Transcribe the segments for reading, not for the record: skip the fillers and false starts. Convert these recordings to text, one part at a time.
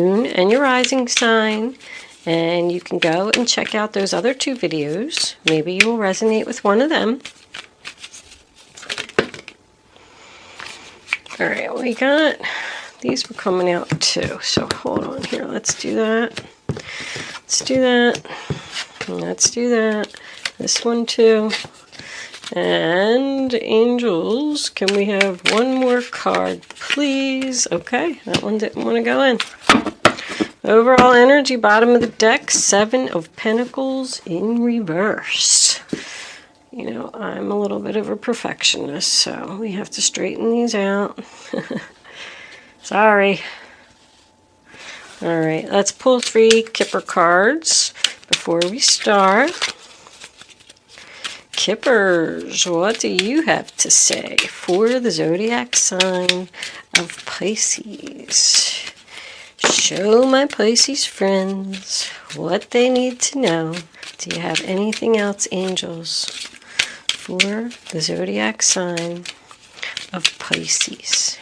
moon and your rising sign. And you can go and check out those other 2 videos. Maybe you will resonate with one of them. All right, we got, these were coming out too. So hold on here. Let's do that. Let's do that. And let's do that. This one too. And angels, can we have one more card, please? Okay, that one didn't want to go in. Overall energy, bottom of the deck, 7 of Pentacles in reverse. You know, I'm a little bit of a perfectionist, so we have to straighten these out. Sorry. All right, let's pull 3 Kipper cards before we start. Kippers, what do you have to say for the zodiac sign of Pisces? Show my Pisces friends what they need to know. Do you have anything else, angels, for the zodiac sign of Pisces?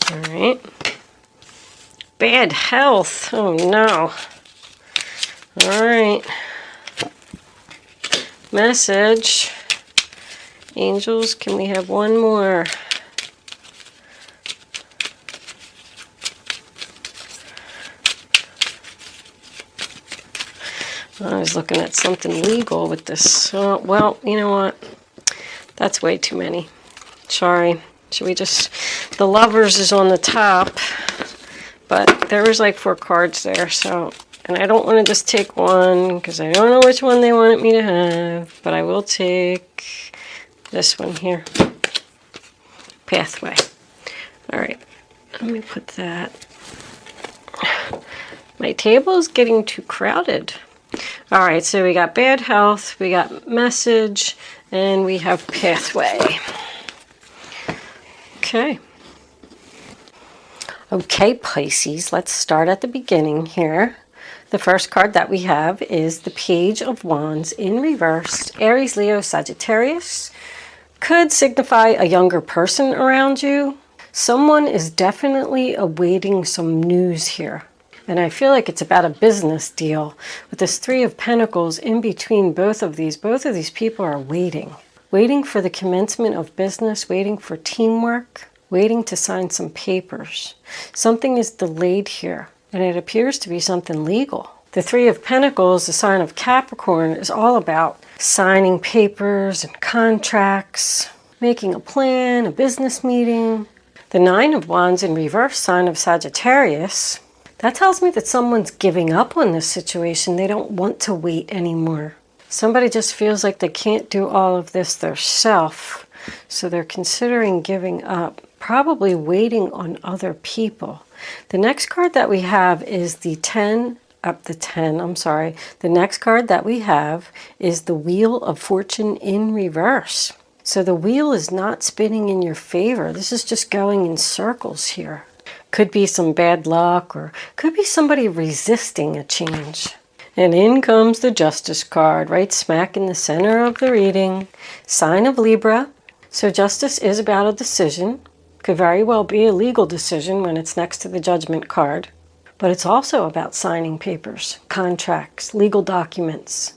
All right. Bad health. Oh, no. All right. Message. Angels, can we have one more? I was looking at something legal with this. Well, you know what? That's way too many. Sorry. Should we just... The Lovers is on the top. But there was like 4 cards there, so... And I don't want to just take one, because I don't know which one they wanted me to have. But I will take this one here. Pathway. Alright. Let me put that... My table is getting too crowded. All right, so we got bad health, we got message, and we have pathway. Okay. Okay, Pisces, let's start at the beginning here. The first card that we have is the Page of Wands in reverse. Aries, Leo, Sagittarius. Could signify a younger person around you. Someone is definitely awaiting some news here. And I feel like it's about a business deal. With this 3 of Pentacles in between both of these people are waiting. Waiting for the commencement of business, waiting for teamwork, waiting to sign some papers. Something is delayed here, and it appears to be something legal. The 3 of Pentacles, the sign of Capricorn, is all about signing papers and contracts, making a plan, a business meeting. The 9 of Wands in reverse, sign of Sagittarius, that tells me that someone's giving up on this situation. They don't want to wait anymore. Somebody just feels like they can't do all of this themselves, so they're considering giving up, probably waiting on other people. The next card that we have is the next card that we have is the Wheel of Fortune in reverse. So the wheel is not spinning in your favor. This is just going in circles here. Could be some bad luck, or could be somebody resisting a change. And in comes the Justice card, right smack in the center of the reading. Sign of Libra. So justice is about a decision. Could very well be a legal decision when it's next to the Judgment card. But it's also about signing papers, contracts, legal documents.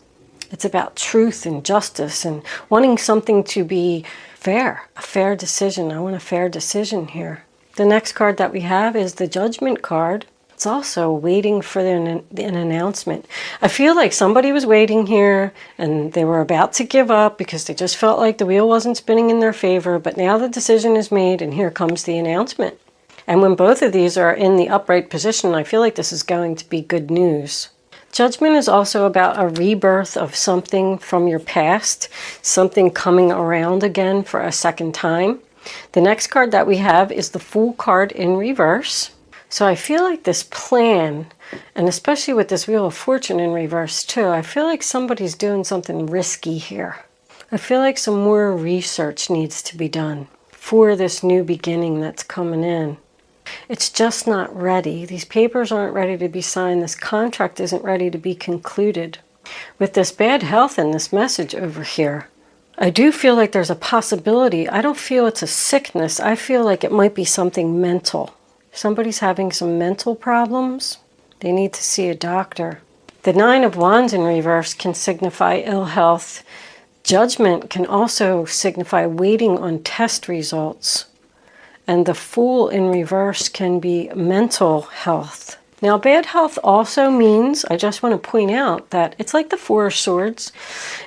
It's about truth and justice and wanting something to be fair, a fair decision. I want a fair decision here. The next card that we have is the Judgment card. It's also waiting for an announcement. I feel like somebody was waiting here and they were about to give up because they just felt like the wheel wasn't spinning in their favor. But now the decision is made and here comes the announcement. And when both of these are in the upright position, I feel like this is going to be good news. Judgment is also about a rebirth of something from your past, something coming around again for a second time. The next card that we have is the Fool card in reverse. So I feel like this plan, and especially with this Wheel of Fortune in reverse too, I feel like somebody's doing something risky here. I feel like some more research needs to be done for this new beginning that's coming in. It's just not ready. These papers aren't ready to be signed. This contract isn't ready to be concluded. With this bad health and this message over here, I do feel like there's a possibility. I don't feel it's a sickness. I feel like it might be something mental. Somebody's having some mental problems. They need to see a doctor. The Nine of Wands in reverse can signify ill health. Judgment can also signify waiting on test results. And the Fool in reverse can be mental health. Now, bad health also means, I just want to point out that it's like the Four of Swords.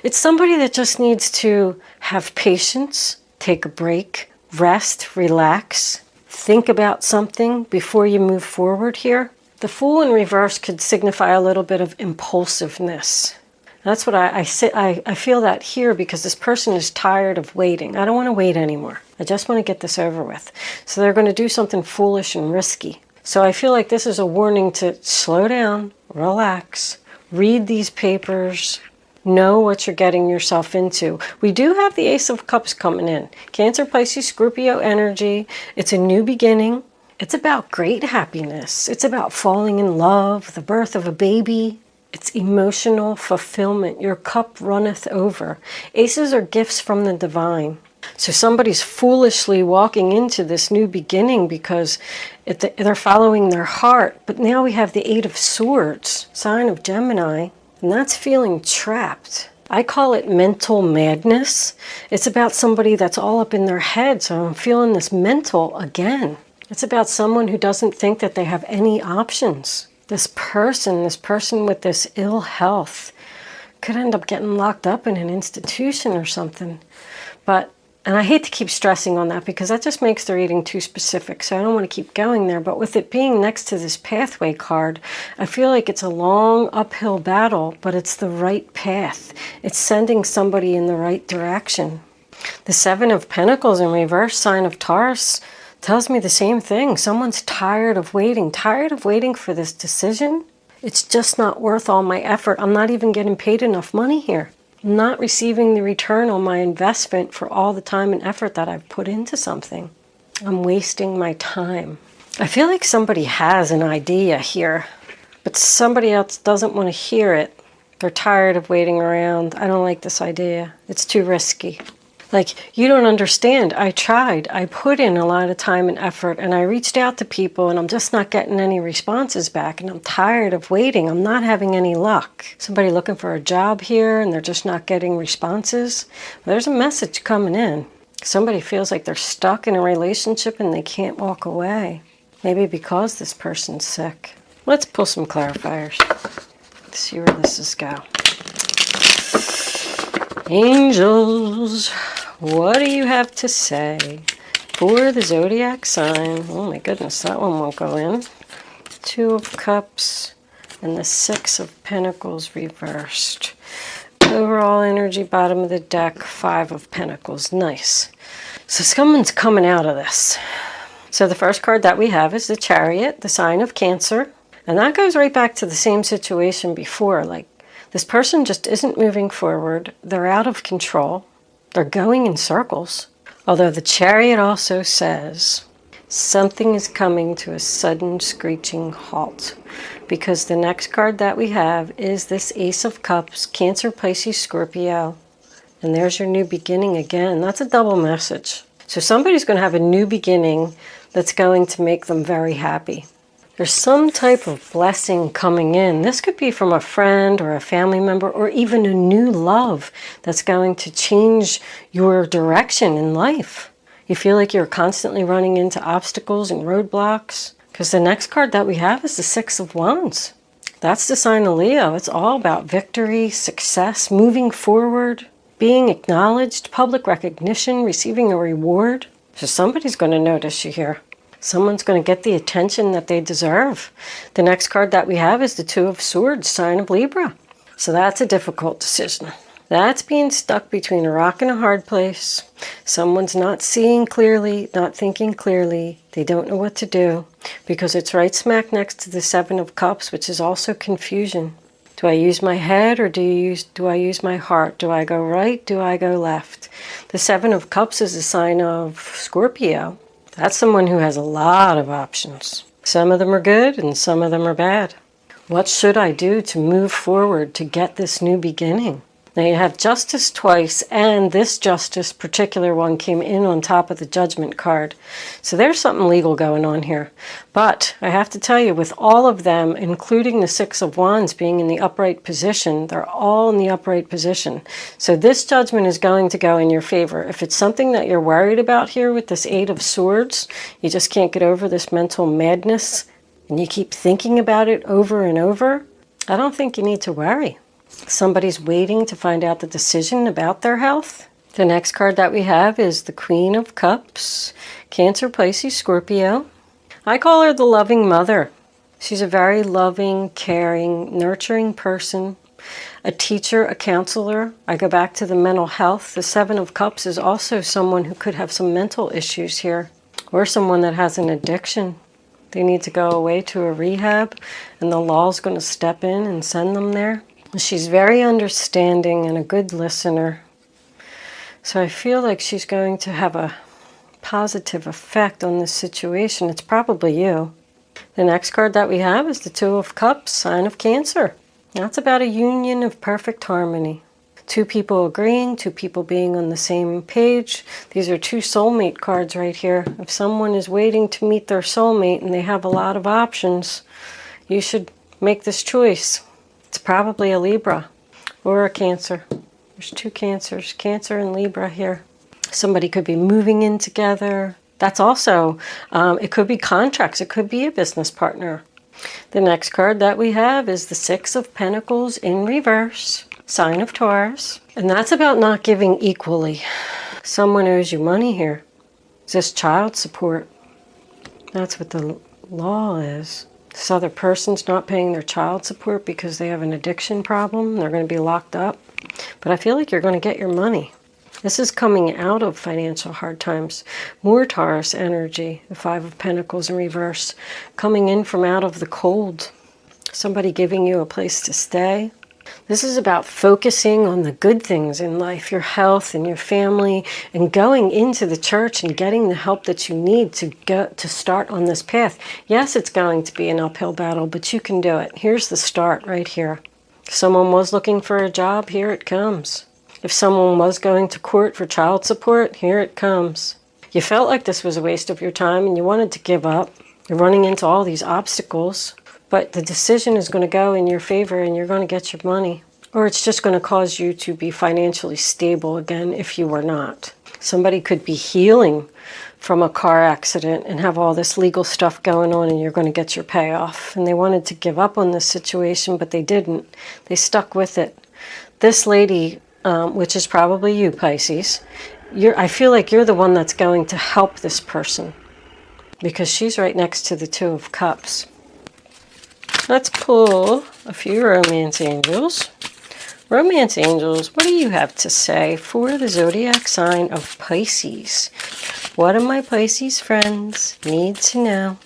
It's somebody that just needs to have patience, take a break, rest, relax, think about something before you move forward here. The Fool in reverse could signify a little bit of impulsiveness. That's what I feel that here, because this person is tired of waiting. I don't want to wait anymore. I just want to get this over with. So they're going to do something foolish and risky. So I feel like this is a warning to slow down, relax, read these papers, know what you're getting yourself into. We do have the Ace of Cups coming in. Cancer, Pisces, Scorpio energy. It's a new beginning. It's about great happiness. It's about falling in love, the birth of a baby. It's emotional fulfillment. Your cup runneth over. Aces are gifts from the divine. So somebody's foolishly walking into this new beginning because they're following their heart. But now we have the Eight of Swords, sign of Gemini, and that's feeling trapped. I call it mental madness. It's about somebody that's all up in their head. So I'm feeling this mental again. It's about someone who doesn't think that they have any options. This person with this ill health could end up getting locked up in an institution or something. And I hate to keep stressing on that because that just makes the reading too specific. So I don't want to keep going there. But with it being next to this pathway card, I feel like it's a long uphill battle, but it's the right path. It's sending somebody in the right direction. The Seven of Pentacles in reverse, sign of Taurus, tells me the same thing. Someone's tired of waiting for this decision. It's just not worth all my effort. I'm not even getting paid enough money here. I'm not receiving the return on my investment for all the time and effort that I've put into something. I'm wasting my time. I feel like somebody has an idea here, but somebody else doesn't want to hear it. They're tired of waiting around. I don't like this idea. It's too risky. Like, you don't understand. I tried. I put in a lot of time and effort, and I reached out to people, and I'm just not getting any responses back, and I'm tired of waiting. I'm not having any luck. Somebody looking for a job here, and they're just not getting responses. Well, there's a message coming in. Somebody feels like they're stuck in a relationship, and they can't walk away. Maybe because this person's sick. Let's pull some clarifiers. Let's see where this is going. Angels, what do you have to say for the zodiac sign? Oh my goodness, that one won't go in. Two of Cups and the Six of Pentacles reversed. Overall energy, bottom of the deck, Five of Pentacles. Nice. So someone's coming out of this. So the first card that we have is the Chariot, the sign of Cancer. And that goes right back to the same situation before. Like, this person just isn't moving forward. They're out of control. They're going in circles. Although the Chariot also says something is coming to a sudden screeching halt. Because the next card that we have is this Ace of Cups, Cancer, Pisces, Scorpio. And there's your new beginning again. That's a double message. So somebody's going to have a new beginning that's going to make them very happy. There's some type of blessing coming in. This could be from a friend or a family member or even a new love that's going to change your direction in life. You feel like you're constantly running into obstacles and roadblocks. Because the next card that we have is the Six of Wands. That's the sign of Leo. It's all about victory, success, moving forward, being acknowledged, public recognition, receiving a reward. So somebody's going to notice you here. Someone's going to get the attention that they deserve. The next card that we have is the Two of Swords, sign of Libra. So that's a difficult decision. That's being stuck between a rock and a hard place. Someone's not seeing clearly, not thinking clearly. They don't know what to do because it's right smack next to the Seven of Cups, which is also confusion. Do I use my head or do I use my heart? Do I go right? Do I go left? The Seven of Cups is a sign of Scorpio. That's someone who has a lot of options. Some of them are good and some of them are bad. What should I do to move forward to get this new beginning? Now you have Justice twice, and this Justice particular one came in on top of the Judgment card. So there's something legal going on here. But I have to tell you, with all of them, including the Six of Wands being in the upright position, they're all in the upright position. So this Judgment is going to go in your favor. If it's something that you're worried about here with this Eight of Swords, you just can't get over this mental madness, and you keep thinking about it over and over, I don't think you need to worry. Somebody's waiting to find out the decision about their health. The next card that we have is the Queen of Cups, Cancer, Pisces, Scorpio. I call her the loving mother. She's a very loving, caring, nurturing person, a teacher, a counselor. I go back to the mental health. The Seven of Cups is also someone who could have some mental issues here, or someone that has an addiction. They need to go away to a rehab, and the law's going to step in and send them there. She's very understanding and a good listener. So I feel like she's going to have a positive effect on this situation. It's probably you. The next card that we have is the Two of Cups, sign of Cancer. That's about a union of perfect harmony. Two people agreeing, two people being on the same page. These are two soulmate cards right here. If someone is waiting to meet their soulmate and they have a lot of options, you should make this choice. It's probably a Libra or a Cancer. There's two Cancers, Cancer and Libra here. Somebody could be moving in together. That's also, it could be contracts. It could be a business partner. The next card that we have is the Six of Pentacles in reverse, sign of Taurus. And that's about not giving equally. Someone owes you money here. Is this child support? That's what the law is. This other person's not paying their child support because they have an addiction problem. They're going to be locked up. But I feel like you're going to get your money. This is coming out of financial hard times. More Taurus energy, the Five of Pentacles in reverse, coming in from out of the cold. Somebody giving you a place to stay. This is about focusing on the good things in life, your health and your family, and going into the church and getting the help that you need to start on this path. Yes, it's going to be an uphill battle, but you can do it. Here's the start right here. If someone was looking for a job, here it comes. If someone was going to court for child support, here it comes. You felt like this was a waste of your time and you wanted to give up. You're running into all these obstacles. But the decision is going to go in your favor and you're going to get your money. Or it's just going to cause you to be financially stable again if you were not. Somebody could be healing from a car accident and have all this legal stuff going on and you're going to get your payoff. And they wanted to give up on this situation, but they didn't. They stuck with it. This lady, which is probably you, Pisces, I feel like you're the one that's going to help this person because she's right next to the Two of Cups. Let's pull a few romance angels. Romance angels, what do you have to say for the zodiac sign of Pisces? What do my Pisces friends need to know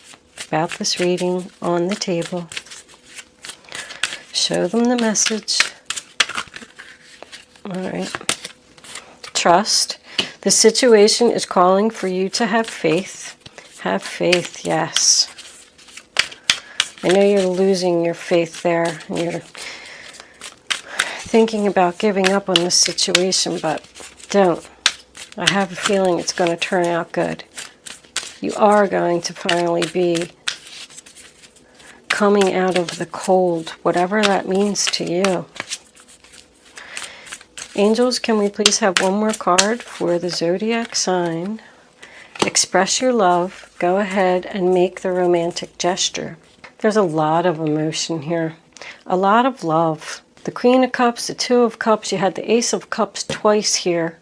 about this reading on the table? Show them the message. All right. Trust. The situation is calling for you to have faith. Have faith, yes. I know you're losing your faith there, and you're thinking about giving up on this situation, but don't. I have a feeling it's going to turn out good. You are going to finally be coming out of the cold, whatever that means to you. Angels, can we please have one more card for the zodiac sign? Express your love. Go ahead and make the romantic gesture. There's a lot of emotion here, a lot of love. The Queen of Cups, the Two of Cups, you had the Ace of Cups twice here.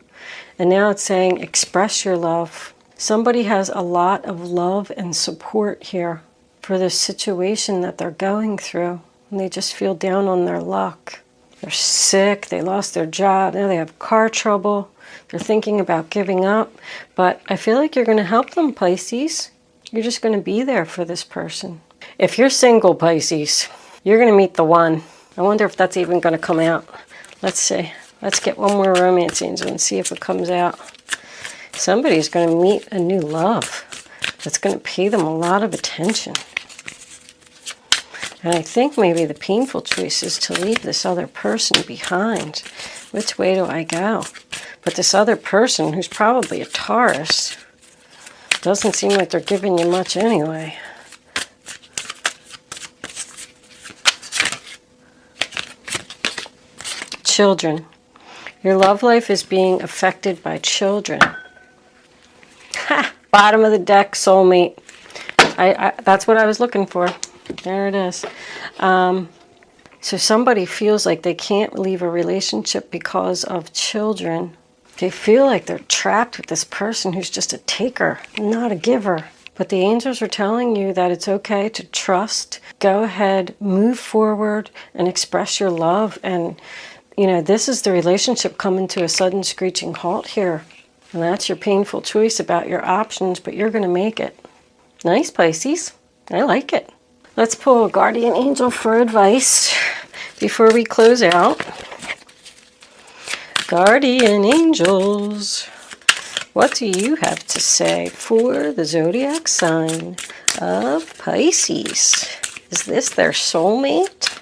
And now it's saying express your love. Somebody has a lot of love and support here for this situation that they're going through. And they just feel down on their luck. They're sick, they lost their job, now they have car trouble. They're thinking about giving up. But I feel like you're going to help them, Pisces. You're just going to be there for this person. If you're single, Pisces, you're going to meet the one. I wonder if that's even going to come out. Let's see. Let's get one more romance angel and see if it comes out. Somebody's going to meet a new love that's going to pay them a lot of attention. And I think maybe the painful choice is to leave this other person behind. Which way do I go? But this other person, who's probably a Taurus, doesn't seem like they're giving you much anyway. Children. Your love life is being affected by children. Ha! Bottom of the deck, soulmate. That's what I was looking for. There it is. So somebody feels like they can't leave a relationship because of children. They feel like they're trapped with this person who's just a taker, not a giver. But the angels are telling you that it's okay to trust. Go ahead, move forward, and express your love. And, you know, this is the relationship coming to a sudden screeching halt here. And that's your painful choice about your options, but you're going to make it. Nice, Pisces. I like it. Let's pull a guardian angel for advice before we close out. Guardian angels, what do you have to say for the zodiac sign of Pisces? Is this their soulmate?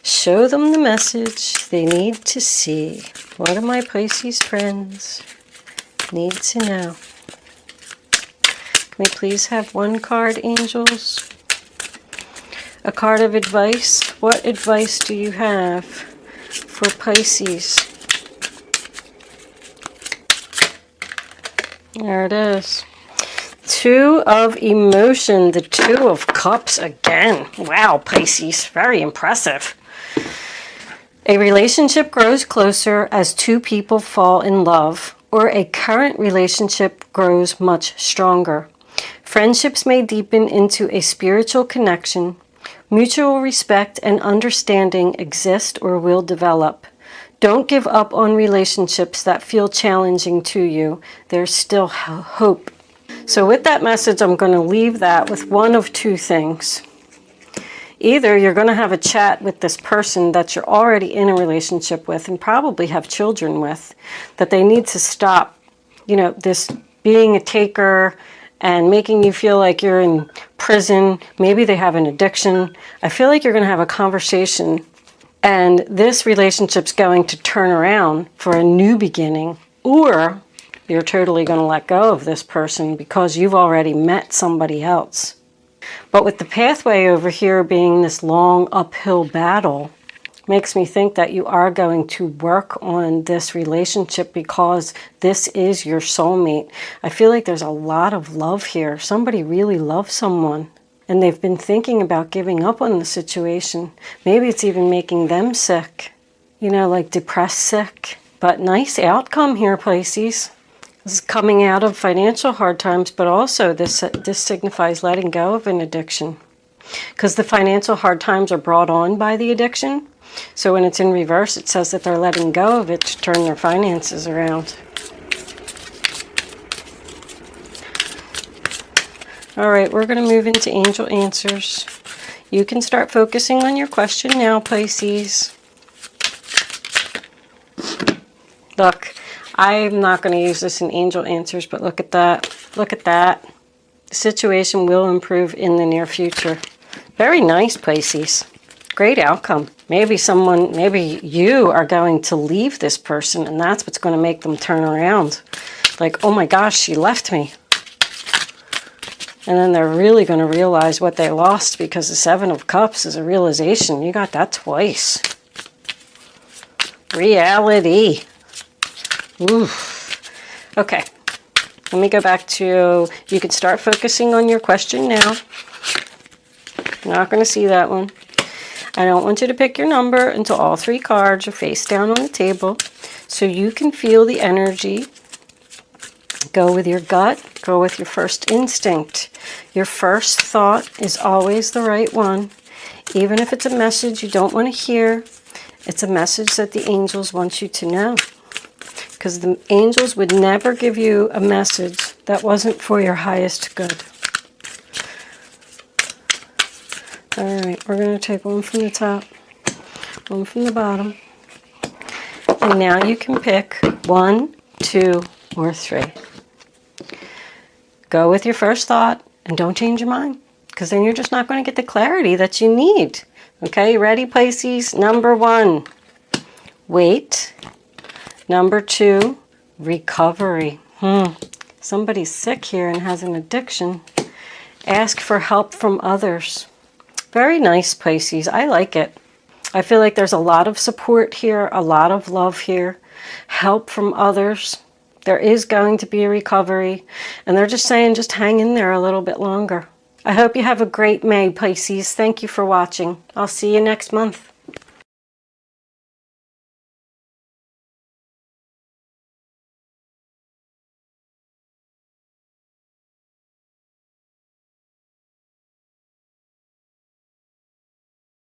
Show them the message they need to see. What do my Pisces friends need to know? Can we please have one card, angels? A card of advice. What advice do you have for Pisces? There it is. Two of emotion. The Two of Cups again. Wow, Pisces. Very impressive. A relationship grows closer as two people fall in love, or a current relationship grows much stronger. Friendships may deepen into a spiritual connection. Mutual respect and understanding exist or will develop. Don't give up on relationships that feel challenging to you. There's still hope. So with that message, I'm going to leave that with one of two things. Either you're going to have a chat with this person that you're already in a relationship with and probably have children with, that they need to stop, you know, this being a taker and making you feel like you're in prison. Maybe they have an addiction. I feel like you're going to have a conversation and this relationship's going to turn around for a new beginning, or you're totally going to let go of this person because you've already met somebody else. But with the pathway over here being this long uphill battle, makes me think that you are going to work on this relationship because this is your soulmate. I feel like there's a lot of love here. Somebody really loves someone and they've been thinking about giving up on the situation. Maybe it's even making them sick, you know, like depressed sick. But nice outcome here, Pisces. This is coming out of financial hard times, but also this signifies letting go of an addiction. Because the financial hard times are brought on by the addiction. So when it's in reverse, it says that they're letting go of it to turn their finances around. All right, we're going to move into angel answers. You can start focusing on your question now, Pisces. Look, I'm not going to use this in angel answers, but look at that. Look at that. The situation will improve in the near future. Very nice, Pisces. Great outcome. Maybe you are going to leave this person, and that's what's going to make them turn around. Like, oh my gosh, she left me. And then they're really going to realize what they lost, because the Seven of Cups is a realization. You got that twice. Reality. Oof. Okay. Let me go back to, you can start focusing on your question now. Not going to see that one. I don't want you to pick your number until all three cards are face down on the table, so you can feel the energy. Go with your gut. Go with your first instinct. Your first thought is always the right one. Even if it's a message you don't want to hear, it's a message that the angels want you to know. Because the angels would never give you a message that wasn't for your highest good. All right, we're going to take one from the top, one from the bottom. And now you can pick 1, 2, or 3. Go with your first thought and don't change your mind, because then you're just not going to get the clarity that you need. Okay, ready, Pisces? Number 1. Wait. Number 2, recovery. Somebody's sick here and has an addiction. Ask for help from others. Very nice, Pisces. I like it. I feel like there's a lot of support here, a lot of love here, help from others. There is going to be a recovery, and they're just saying just hang in there a little bit longer. I hope you have a great May, Pisces. Thank you for watching. I'll see you next month.